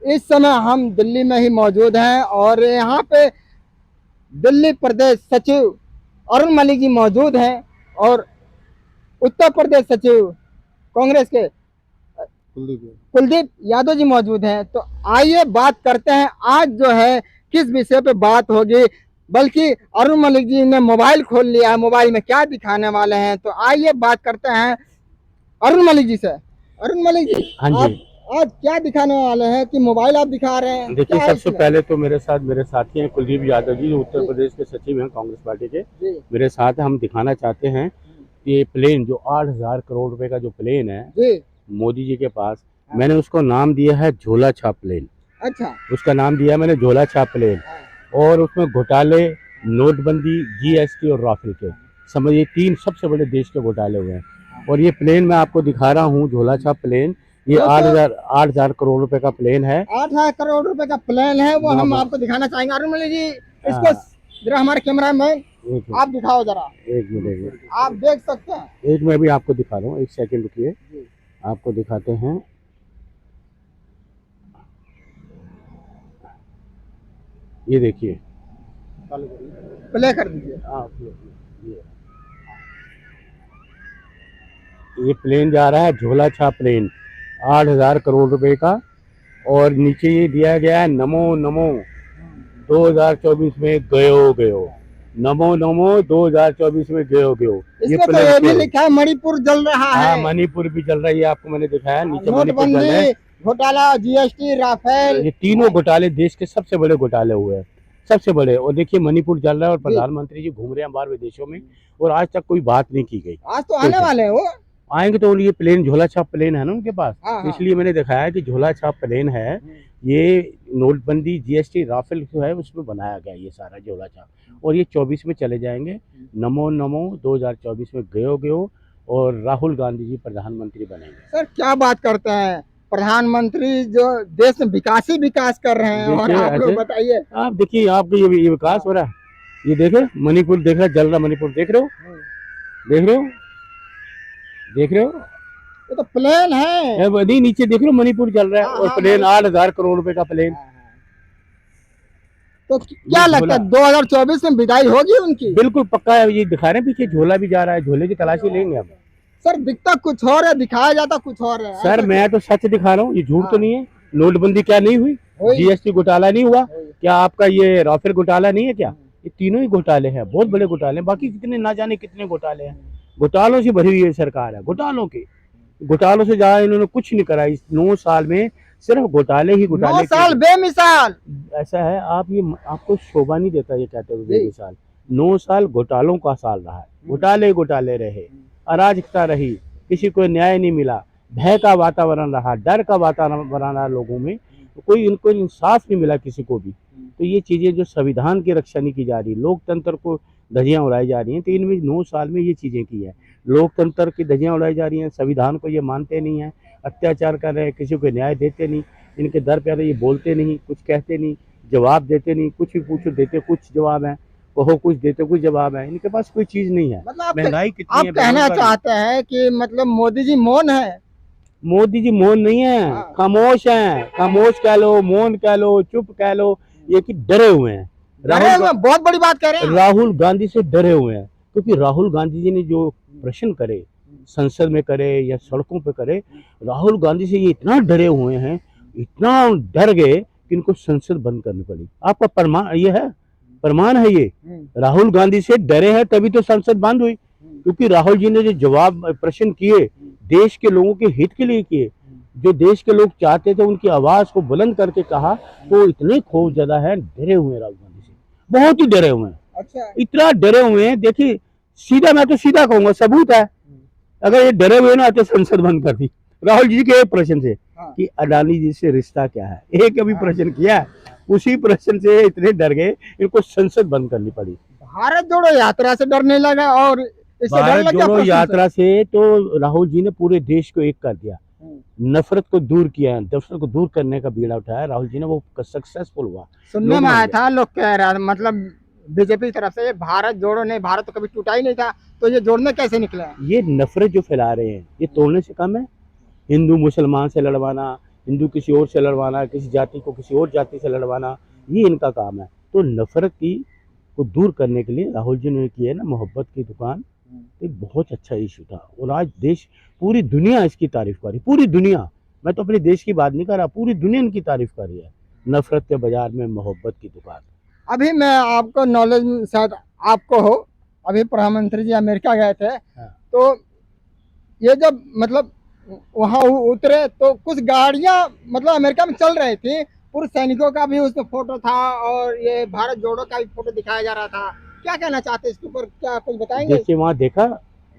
इस समय हम दिल्ली में ही मौजूद हैं और यहाँ पे दिल्ली प्रदेश सचिव अरुण मलिक जी मौजूद हैं और उत्तर प्रदेश सचिव कांग्रेस के कुलदीप यादव जी मौजूद हैं। तो आइए बात करते हैं आज जो है किस विषय पे बात होगी। बल्कि अरुण मलिक जी ने मोबाइल खोल लिया है, मोबाइल में क्या दिखाने वाले हैं। तो आइए बात करते हैं अरुण मलिक जी से। अरुण मलिक जी, हाँ आप जी। आज क्या दिखाने वाले हैं कि मोबाइल आप दिखा रहे हैं, देखिए, क्या है सबसे इसमें? पहले तो मेरे साथ मेरे साथी हैं कुलदीप यादव जी, जो उत्तर जी प्रदेश के सचिव हैं कांग्रेस पार्टी के। जी मेरे साथ हैं। हम दिखाना चाहते हैं कि ये प्लेन जो 8,000 करोड़ रुपए का जो प्लेन है जी। मोदी जी के पास, हाँ। मैंने उसको नाम दिया है झोला छाप प्लेन। अच्छा। उसका नाम दिया है मैंने झोला छाप प्लेन। हाँ। और उसमें घोटाले, नोटबंदी, जीएसटी और राफेल के, समझिए 3 सबसे बड़े देश के घोटाले हुए हैं। और ये प्लेन मैं आपको दिखा रहा हूँ, झोला छाप प्लेन। ये वो तो 8,000 करोड़ रुपए का प्लेन है। 8,000 करोड़ रुपए का प्लान है, वो हम आपको दिखाना चाहेंगे। अरुण मलिक जी, इसको जरा हमारे कैमरा मैन आप दिखाओ जरा। एक मिनट, आप देख सकते हैं। एक मैं भी आपको दिखा रहा हूँ, एक सेकंड रुकिए, आपको दिखाते हैं। ये देखिए, प्ले कर दीजिए। ये प्लेन जा रहा है झोला छाप प्लेन, 8,000 करोड़ रुपए का। और नीचे ये दिया गया है नमो नमो 2024 में गयो गयो, नमो नमो 2024 में गयो गयो। ये इसमें तो प्लेन ये भी के लिखा है मणिपुर जल रहा हाँ, है। मणिपुर भी चल रहा है। ये आपको मैंने दिखाया, नीचे मणिपुर जल रहा है। नोटबंदी, घोटाला, जीएसटी, राफेल, ये तीनों घोटाले देश के सबसे बड़े घोटाले हुए हैं, सबसे बड़े। और देखिए मणिपुर चल रहा है और प्रधानमंत्री जी घूम रहे हैं बाहर विदेशों में, और आज तक कोई बात नहीं की गई। आज तो आने वाले हैं वो। आएंगे तो ये प्लेन झोला छाप प्लेन है ना उनके पास, हाँ, हाँ। इसलिए मैंने दिखाया कि झोला छाप प्लेन है। ये नोटबंदी, जीएसटी, राफेल जो है उसमें बनाया गया ये सारा झोला छाप। और ये 24 में चले जाएंगे। नमो नमो 2024 में गयो गयो, और राहुल गांधी जी प्रधानमंत्री बनेंगे। सर क्या बात करते हैं, प्रधानमंत्री जो देश में विकास ही विकास कर रहे हैं और देखिए आप लोग ऐसे, बताइए। आप देखिए, आपको ये विकास हो रहा है। ये देखे मणिपुर देख रहा है, जल रहा मणिपुर, देख रहे हो, देख रहे हो, देख रहे हो। ये तो प्लेन है। नहीं, नीचे देख रहे हो मणिपुर चल रहा है। हाँ, और हाँ, प्लेन 8,000 करोड़ रुपए का प्लेन। तो क्या लगता है 2024 में विदाई होगी उनकी? बिल्कुल पक्का है। ये दिखा रहे हैं, पीछे झोला भी जा रहा है, झोले की तलाशी लेंगे हम। सर दिखता कुछ और है, दिखाया जाता कुछ और है। सर मैं तो सच दिखा रहा हूँ, ये झूठ तो नहीं है। नोटबंदी क्या नहीं हुई, जीएसटी घोटाला नहीं हुआ क्या, आपका ये राफेल घोटाला नहीं है क्या? ये तीनों ही घोटाले हैं, बहुत बड़े घोटाले हैं। बाकी कितने ना जाने कितने घोटाले हैं। घोटालों से भरी हुई है सरकार है, घोटालों के, घोटालों से ज्यादा इन्होंने कुछ नहीं करा इस 9 साल में। सिर्फ घोटाले ही घोटाले। 9 साल बेमिसाल। ऐसा है, आप ये आपको शोभा नहीं देता ये कहते हुए बेमिसाल। 9 साल घोटालों का साल रहा है, घोटाले घोटाले रहे, अराजकता रही, किसी को न्याय नहीं मिला, भय का वातावरण रहा, डर का वातावरण रहा लोगों में, कोई इनको इंसाफ नहीं मिला किसी को भी। तो ये चीजें जो संविधान की रक्षा नहीं की जा रही, लोकतंत्र को धज्जियां उड़ाई जा रही हैं, तो इनमें 9 साल में ये चीजें की है। लोकतंत्र की धज्जियां उड़ाई जा रही हैं, संविधान को ये मानते नहीं है, अत्याचार कर रहे हैं, किसी को न्याय देते नहीं, इनके दर पे ये बोलते नहीं, कुछ कहते नहीं, जवाब देते नहीं, कुछ भी पूछो देते कुछ जवाब है, कहो कुछ देते कुछ जवाब है, इनके पास कोई चीज नहीं है। मतलब महंगाई कितनी आप है, कहना चाहते हैं कि मतलब मोदी जी मौन है? मोदी जी मौन नहीं है, खामोश हैं। खामोश कह लो, मौन कह लो, चुप कह लो, ये कि डरे हुए हैं। बहुत बड़ी बात कह रहे हैं। राहुल गांधी से डरे हुए हैं, क्योंकि राहुल गांधी जी ने जो प्रश्न करे, संसद में करे या सड़कों पे करे, राहुल गांधी से ये इतना डरे हुए हैं, इतना डर गए कि इनको संसद बंद करनी पड़ी। आपका प्रमाण ये है, प्रमाण है ये। राहुल गांधी से डरे हैं तभी तो संसद बंद हुई, क्योंकि राहुल जी ने जो जवाब प्रश्न किए देश के लोगों के हित के लिए किए, जो देश के लोग चाहते थे उनकी आवाज को बुलंद करके कहा, तो इतने खौफ ज्यादा है, डरे हुए हैं राहुल गांधी से, बहुत ही डरे हुए हैं। अच्छा। इतना डरे हुए हैं, देखिए सीधा, मैं तो सीधा कहूंगा, सबूत है। अगर ये डरे हुए ना तो संसद बंद कर दी। राहुल जी के एक प्रश्न से कि अडानी जी से रिश्ता क्या है, एक अभी प्रश्न किया, उसी प्रश्न से इतने डर गए, इनको संसद बंद करनी पड़ी। भारत जोड़ो यात्रा से डरने लगा, और भारत जोड़ो यात्रा से तो राहुल जी ने पूरे देश को एक कर दिया, नफरत को दूर किया, नफरत को दूर करने का बीड़ा उठाया राहुल जी ने, वो सक्सेसफुल हुआ। सुनने में आया था, लोग कह रहा था, मतलब बीजेपी की तरफ से ये भारत जोड़ो नहीं, भारत तो कभी टूटा ही नहीं था, तो ये जोड़ने कैसे निकले? ये नफरत जो फैला रहे हैं, ये तोड़ने से कम है। हिंदू मुसलमान से लड़वाना हिंदू किसी और से लड़वाना, किसी जाति को किसी और जाति से लड़वाना, ये इनका काम है। तो नफरत की को दूर करने के लिए राहुल जी ने की है ना मोहब्बत की दुकान, एक बहुत अच्छा इशू था और आज देश पूरी दुनिया इसकी तारीफ कर रही, पूरी दुनिया। मैं तो अपने देश की बात नहीं कर रहा, पूरी दुनिया इनकी तारीफ कर रही है। नफरत के बाजार में मोहब्बत की दुकान। अभी मैं आपको नॉलेज शायद आपको हो, अभी प्रधानमंत्री जी अमेरिका गए थे, हाँ। तो ये जब मतलब वहाँ उतरे तो कुछ गाड़ियाँ मतलब अमेरिका में चल रही थी, पूर्व सैनिकों का भी उसमें फोटो था और ये भारत जोड़ो का भी फोटो दिखाया जा रहा था। क्या कहना चाहते हैं इसके ऊपर, क्या कुछ बताएंगे? जैसे वहाँ देखा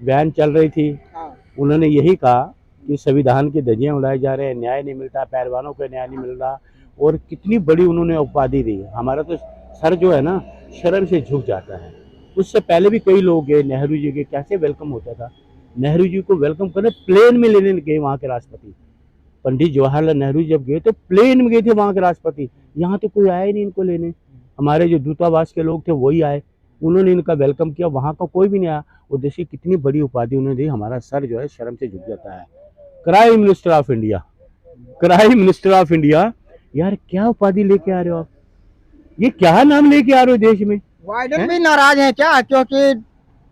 वैन चल रही थी, हाँ, उन्होंने यही कहा कि संविधान की धज्जियां उड़ाए जा रहे हैं, न्याय नहीं मिलता, पहलवानों को न्याय नहीं मिल रहा। और कितनी बड़ी उन्होंने उपाधि दी। हमारा तो सर जो है ना शर्म से झुक जाता है। उससे पहले भी कई लोग गए, नेहरू जी के कैसे वेलकम होता था। नेहरू जी को वेलकम करने प्लेन में लेने गए वहाँ के राष्ट्रपति। पंडित जवाहरलाल नेहरू जब गए तो प्लेन में गए थे वहाँ के राष्ट्रपति। यहाँ तो कोई आया ही नहीं इनको लेने, हमारे जो दूतावास के लोग थे वही आए, उन्होंने इनका वेलकम किया, वहाँ का कोई भी नहीं आया। और देखिए कितनी बड़ी उपाधि उन्होंने दी। हमारा सर जो है शर्म से झुक जाता है। Prime minister of India, prime minister of India, यार क्या उपाधि लेके आ रहे हो आप, ये क्या नाम लेके आ रहे हो देश में। बाइडेन भी नाराज है क्या? क्योंकि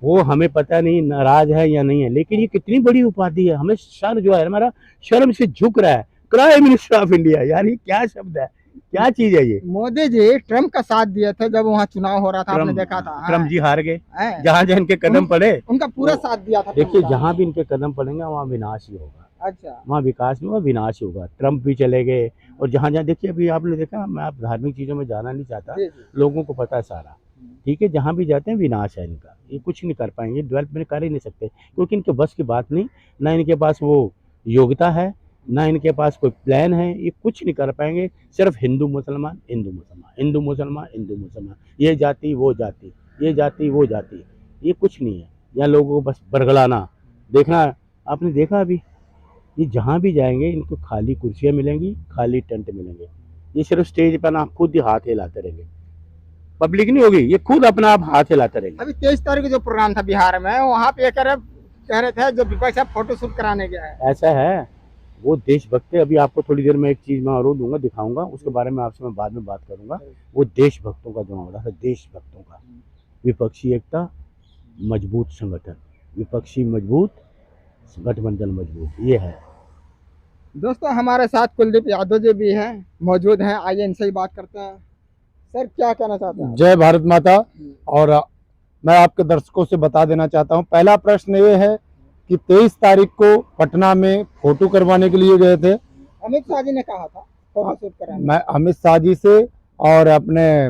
वो हमें पता नहीं नाराज है या नहीं है, लेकिन ये कितनी बड़ी उपाधि है। हमें सर जो है हमारा शर्म से झुक रहा है। प्राइम मिनिस्टर ऑफ इंडिया, यार ये क्या शब्द है, क्या चीज है ये। मोदी जी ट्रम्प का साथ दिए थे जब वहाँ चुनाव हो रहा था, आपने देखा था। ट्रम्प जी हार गए, हाँ। जहाँ जहाँ इनके कदम पड़े उनका पूरा साथ दिया था। देखिए जहाँ भी इनके कदम पड़ेंगे वहाँ विनाश ही होगा। अच्छा, वहाँ विकास नहीं होगा, विनाश ही होगा। ट्रम्प भी चले गए और जहाँ जहाँ देखिए अभी आपने देखा, मैं आप धार्मिक चीज़ों में जाना नहीं चाहता, लोगों को पता है सारा, ठीक है। जहाँ भी जाते हैं विनाश है इनका, ये कुछ नहीं कर पाएंगे, डेवलपमेंट कर ही नहीं सकते, क्योंकि इनके बस की बात नहीं, ना इनके पास वो योग्यता है, ना इनके पास कोई प्लान है, ये कुछ नहीं कर पाएंगे। सिर्फ हिंदू मुसलमान, हिंदू मुसलमान, हिंदू मुसलमान, हिंदू मुसलमान, ये जाति वो जाति, ये जाति वो जाति, ये कुछ नहीं है। यहाँ लोगों को बस बरगलाना। देखना, आपने देखा अभी ये जहाँ भी जाएंगे इनको खाली कुर्सियाँ मिलेंगी, खाली टेंट मिलेंगे। ये सिर्फ स्टेज पर ना खुद ही हाथ हिलाते रहेंगे, पब्लिक नहीं होगी, ये खुद अपना आप हाथ हिलाते रहेंगे। अभी 23 तारीख को जो प्रोग्राम था बिहार में, वहाँ पे कह रहे थे जो विपक्ष है फोटो शूट कराने गया है। ऐसा है, वो देशभक्त है। अभी आपको थोड़ी देर में एक चीज मैं और दूंगा, दिखाऊंगा, उसके बारे में आपसे मैं बाद में बात करूंगा। वो देशभक्तों का जो मामला है, देशभक्तों का, विपक्षी एकता, मजबूत संगठन, विपक्षी मजबूत, गठबंधन मजबूत, ये है। दोस्तों हमारे साथ कुलदीप यादव जी भी हैं, मौजूद हैं, आइए इनसे ही बात करते हैं। सर क्या कहना चाहते हैं? जय भारत माता। और मैं आपके दर्शकों से बता देना चाहता हूं, पहला प्रश्न ये है कि 23 तारीख को पटना में फोटो करवाने के लिए गए थे। अमित शाह जी ने कहा था फोटो शूट कराने। मैं अमित शाह जी से और अपने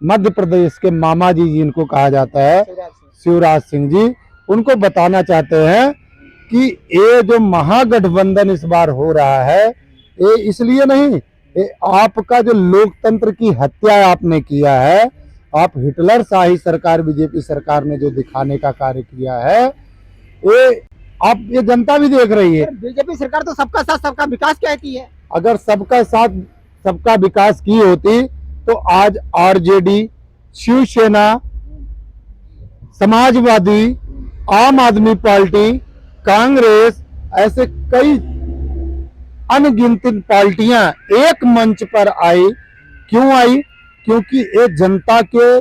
मध्य प्रदेश के मामा जी जिनको कहा जाता है शिवराज सिंह जी, उनको बताना चाहते हैं कि ये जो महागठबंधन इस बार हो रहा है, ये इसलिए नहीं, ये आपका जो लोकतंत्र की हत्या आपने किया है, आप हिटलर शाही सरकार बीजेपी सरकार ने जो दिखाने का कार्य किया है, ये जनता भी देख रही है। बीजेपी सरकार तो सबका साथ सबका विकास कहती है। अगर सबका साथ सबका विकास की होती तो आज आरजेडी, शिवसेना, समाजवादी, आम आदमी पार्टी, कांग्रेस, ऐसे कई अनगिनत पार्टियां एक मंच पर आई। क्यों आई? क्योंकि ये जनता के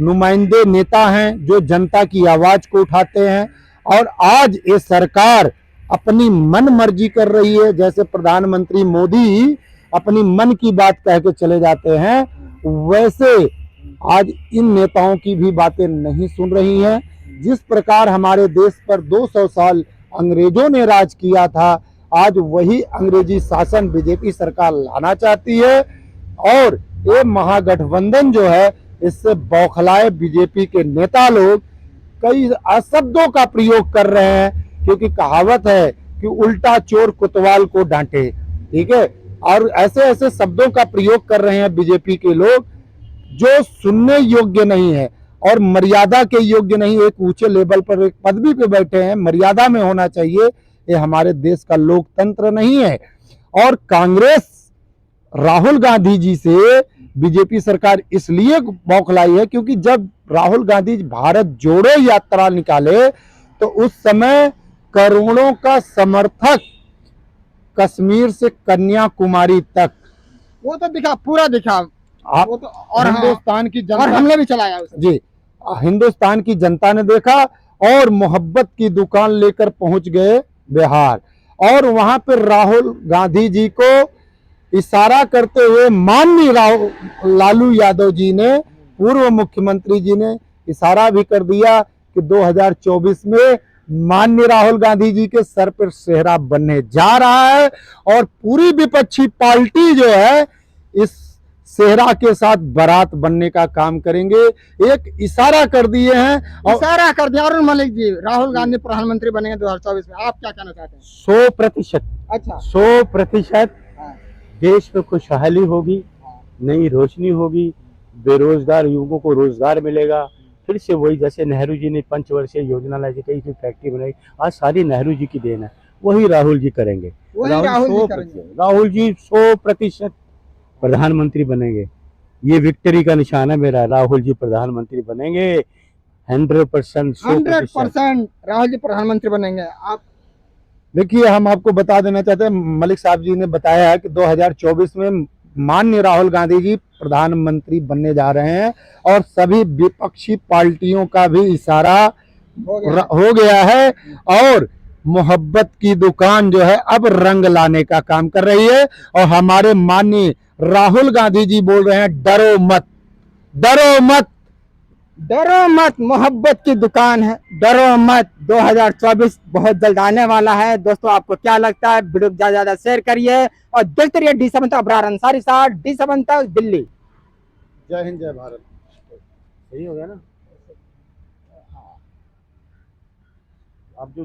नुमाइंदे नेता हैं जो जनता की आवाज को उठाते हैं। और आज ये सरकार अपनी मन मर्जी कर रही है, जैसे प्रधानमंत्री मोदी अपनी मन की बात कह के चले जाते हैं, वैसे आज इन नेताओं की भी बातें नहीं सुन रही हैं। जिस प्रकार हमारे देश पर 200 साल अंग्रेजों ने राज किया था, आज वही अंग्रेजी शासन बीजेपी सरकार लाना चाहती है। और ये महागठबंधन जो है, इससे बौखलाए बीजेपी के नेता लोग कई अशब्दों का प्रयोग कर रहे हैं, क्योंकि कहावत है कि उल्टा चोर कोतवाल को डांटे, ठीक है। और ऐसे ऐसे शब्दों का प्रयोग कर रहे हैं बीजेपी के लोग जो सुनने योग्य नहीं है और मर्यादा के योग्य नहीं। एक ऊंचे लेवल पर एक पदवी पे बैठे हैं, मर्यादा में होना चाहिए। ये हमारे देश का लोकतंत्र नहीं है। और कांग्रेस राहुल गांधी जी से बीजेपी सरकार इसलिए बौखलाई है क्योंकि जब राहुल गांधी भारत जोड़ो यात्रा निकाले तो उस समय करोड़ों का समर्थक कश्मीर से कन्याकुमारी तक वो तो दिखा, पूरा दिखा आप वो तो। और हिंदुस्तान की और जनता हमने भी चलाया उसे। जी, हिंदुस्तान की जनता ने देखा और मोहब्बत की दुकान लेकर पहुंच गए बिहार, और वहां पर राहुल गांधी जी को इशारा करते हुए माननीय लालू यादव जी ने, पूर्व मुख्यमंत्री जी ने इशारा भी कर दिया कि 2024 में माननीय राहुल गांधी जी के सर पर सेहरा बनने जा रहा है, और पूरी विपक्षी पार्टी जो है इस सेहरा के साथ बारात बनने का काम करेंगे। एक इशारा कर दिए हैं, और इशारा कर दिया। अरुण मलिक जी, राहुल गांधी प्रधानमंत्री बनेंगे 2024 में, आप क्या कहना चाहते हैं? 100%, अच्छा। 100% हाँ, देश में खुशहाली होगी, नई रोशनी होगी, बेरोजगार युवकों को रोजगार मिलेगा। फिर से वही, जैसे नेहरू जी ने पंचवर्षीय योजना लाई थी, कई फैक्ट्री बनाई, आज सारी नेहरू जी की देन है, वही राहुल जी करेंगे। वही राहुल जी 100% करेंगे। राहुल जी 100% प्रधानमंत्री बनेंगे। ये विक्ट्री का निशान है मेरा, राहुल जी प्रधानमंत्री बनेंगे 100%, 100%। 100% राहुल जी प्रधानमंत्री बनेंगे। आप देखिए, हम आपको बता देना चाहते हैं, मलिक साहब जी ने बताया है कि 2024 में माननीय राहुल गांधी जी प्रधानमंत्री बनने जा रहे हैं, और सभी विपक्षी पार्टियों का भी इशारा हो गया है, और मोहब्बत की दुकान जो है अब रंग लाने का काम कर रही है। और हमारे माननीय राहुल गांधी जी बोल रहे हैं, डरो मत, डरो मत, डरो मत, मोहब्बत की दुकान है, डरो मत। 2024 बहुत जल्द आने वाला है। दोस्तों, आपको क्या लगता है? वीडियो को ज्यादा ज्यादा शेयर करिए और देखते रहिए D7 तक, अबरार अंसारी साथ, D7 तक दिल्ली। जय हिंद, जय भारत। सही हो गया ना? आप जो